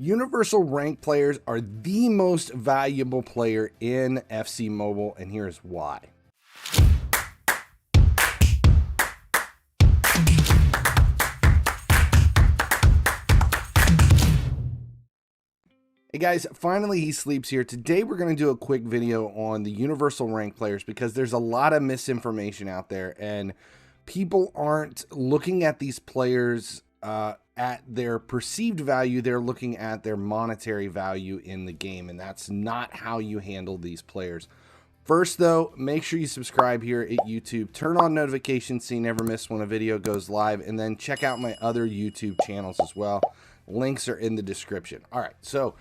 Universal rank players are the most valuable player in FC Mobile, and here's why. Hey guys, finally he sleeps here. Today we're going to do a quick video on the universal rank players because there's a lot of misinformation out there and people aren't looking at these players at their perceived value. They're looking at their monetary value in the game, and that's not how you handle these players. First though, make sure you subscribe here at YouTube, turn on notifications so you never miss when a video goes live, and then check out my other YouTube channels as well. Links are in the description. All right, so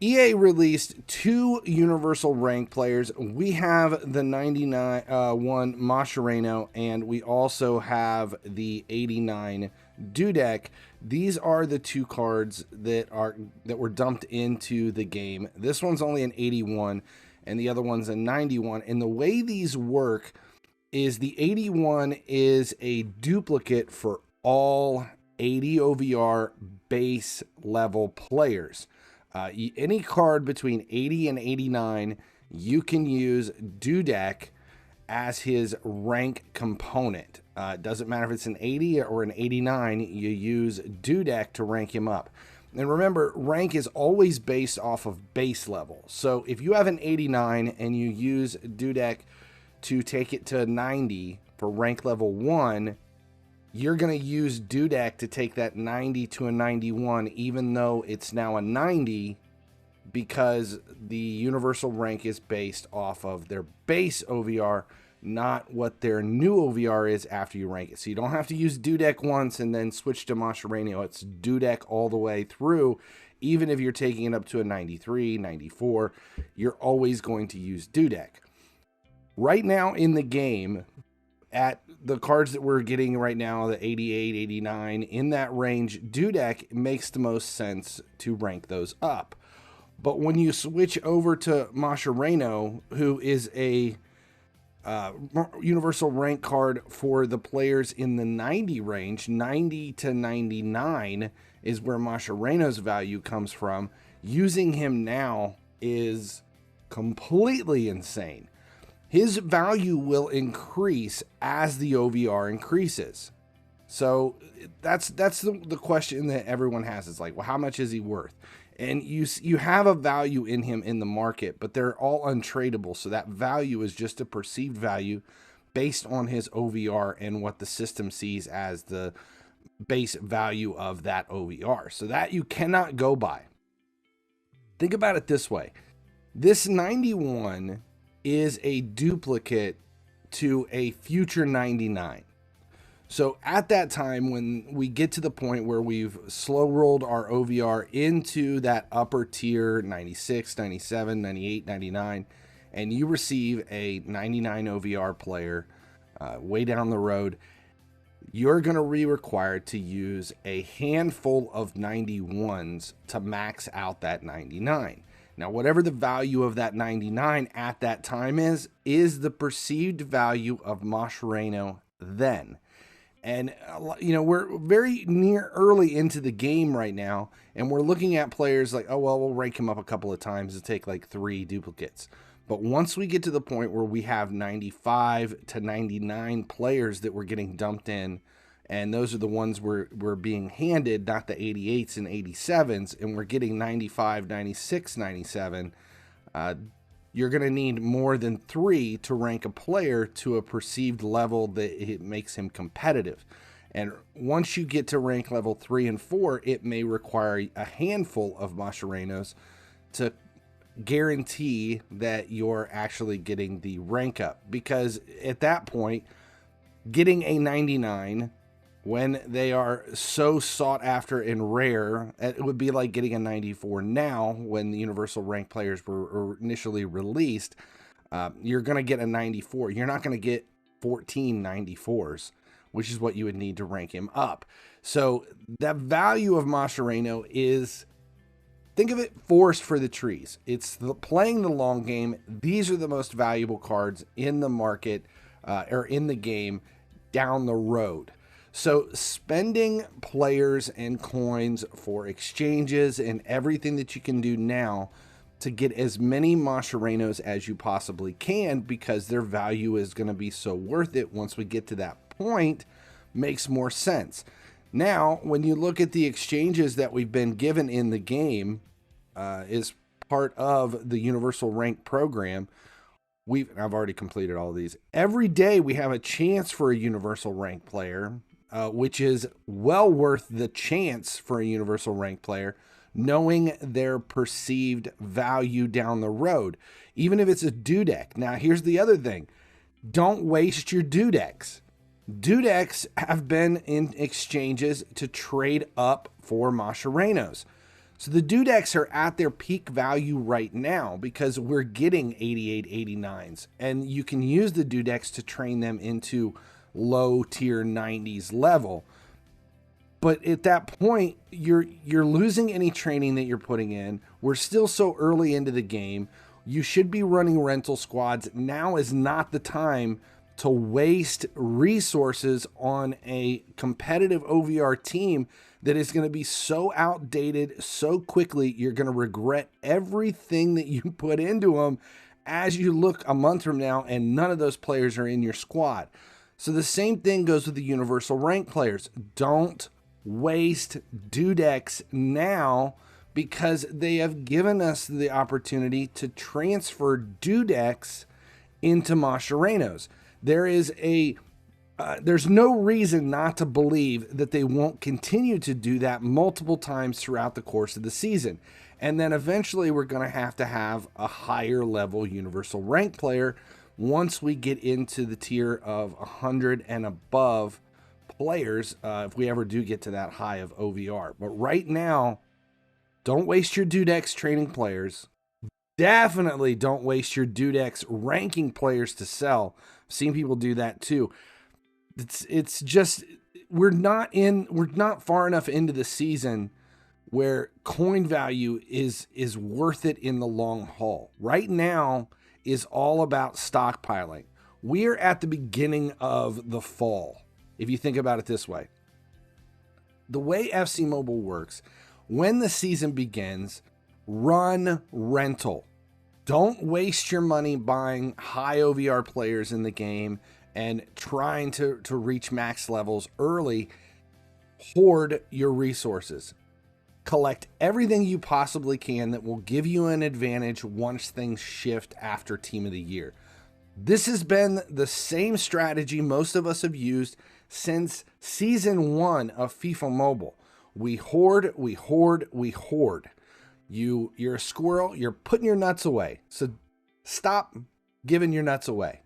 EA released two universal rank players. We have the 99 one Mascherano, and we also have the 89 Dudek. These are the two cards that were dumped into the game. This one's only an 81 and the other one's a 91, and the way these work is the 81 is a duplicate for all 80 OVR base level players. Any card between 80 and 89, you can use Dudek as his rank component. It doesn't matter if it's an 80 or an 89, you use Dudek to rank him up. And remember, rank is always based off of base level. So if you have an 89 and you use Dudek to take it to 90 for rank level 1, you're going to use Dudek to take that 90 to a 91, even though it's now a 90, because the universal rank is based off of their base OVR, not what their new OVR is after you rank it. So you don't have to use Dudek once and then switch to Mascherano. It's Dudek all the way through. Even if you're taking it up to a 93, 94, you're always going to use Dudek. Right now in the game, at the cards that we're getting right now, the 88, 89, in that range, Dudek makes the most sense to rank those up. But when you switch over to Mascherano, who is a universal rank card for the players in the 90 range, 90 to 99 is where Mascherano's value comes from. Using him now is completely insane. His value will increase as the OVR increases. So that's the question that everyone has. It's like, well, how much is he worth? And you have a value in him in the market, but they're all untradeable. So that value is just a perceived value based on his OVR and what the system sees as the base value of that OVR. So that you cannot go by. Think about it this way. This 91 is a duplicate to a future 99. So at that time, when we get to the point where we've slow rolled our OVR into that upper tier 96, 97, 98, 99, and you receive a 99 OVR player way down the road, you're going to be required to use a handful of 91s to max out that 99. Now, whatever the value of that 99 at that time is the perceived value of Mascherano then. And, you know, we're very early into the game right now, and we're looking at players like, oh, well, we'll rank him up a couple of times to take like 3 duplicates. But once we get to the point where we have 95 to 99 players that we're getting dumped in, and those are the ones we're being handed, not the 88s and 87s, and we're getting 95, 96, 97, you're going to need more than 3 to rank a player to a perceived level that it makes him competitive. And once you get to rank level 3 and 4, it may require a handful of Mascheranos to guarantee that you're actually getting the rank up. Because at that point, getting a 99 when they are so sought after and rare, it would be like getting a 94 now when the universal rank players were initially released. You're going to get a 94. You're not going to get 14 94s, which is what you would need to rank him up. So the value of Mascherano is, think of it, forest for the trees. It's playing the long game. These are the most valuable cards in the market or in the game down the road. So spending players and coins for exchanges and everything that you can do now to get as many Macharenos as you possibly can, because their value is going to be so worth it once we get to that point, makes more sense. Now, when you look at the exchanges that we've been given in the game is part of the Universal Rank program, I've already completed all of these. Every day we have a chance for a Universal Rank player, which is well worth the chance for a Universal Rank player, knowing their perceived value down the road, even if it's a dudek. Now, here's the other thing. Don't waste your dudeks. Dudeks have been in exchanges to trade up for Macharenos. So the dudeks are at their peak value right now because we're getting 88, 89s. And you can use the dudeks to train them into low tier 90s level. But at that point, you're losing any training that you're putting in. We're still so early into the game. You should be running rental squads. Now is not the time to waste resources on a competitive OVR team that is going to be so outdated so quickly. You're going to regret everything that you put into them as you look a month from now and none of those players are in your squad. So the same thing goes with the Universal Rank players. Don't waste dudeks now, because they have given us the opportunity to transfer dudeks into Macharenos. There's no reason not to believe that they won't continue to do that multiple times throughout the course of the season. And then eventually we're going to have a higher level Universal Rank player once we get into the tier of 100 and above players, if we ever do get to that high of OVR. But right now, don't waste your dudeks training players. Definitely don't waste your dudeks ranking players to sell. I've seen people do that too. It's just, we're not far enough into the season where coin value is worth it in the long haul. Right now is all about stockpiling. We're at the beginning of the fall. If you think about it this way, the way FC Mobile works, when the season begins, run rental. Don't waste your money buying high OVR players in the game and trying to reach max levels early. Hoard your resources. Collect everything you possibly can that will give you an advantage once things shift after Team of the Year. This has been the same strategy most of us have used since Season 1 of FIFA Mobile. We hoard, we hoard, we hoard. You're a squirrel, you're putting your nuts away. So stop giving your nuts away.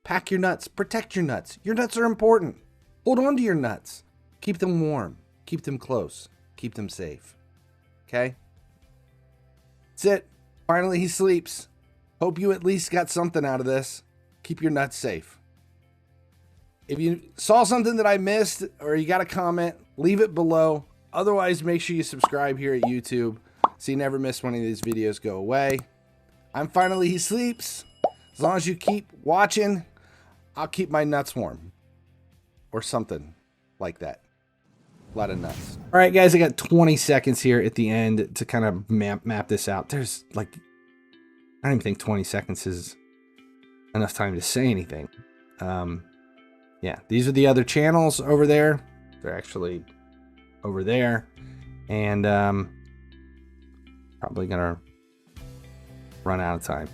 Pack your nuts, protect your nuts. Your nuts are important. Hold on to your nuts. Keep them warm, keep them close, keep them safe. Okay? That's it. Finally, he sleeps. Hope you at least got something out of this. Keep your nuts safe. If you saw something that I missed or you got a comment, leave it below. Otherwise, make sure you subscribe here at YouTube so you never miss one of these videos go away. I'm Finally He Sleeps. As long as you keep watching, I'll keep my nuts warm. Or something like that. A lot of nuts. All right, guys, I got 20 seconds here at the end to kind of map this out. There's like, I don't even think 20 seconds is enough time to say anything. Yeah, these are the other channels over there. They're actually over there. And probably gonna run out of time.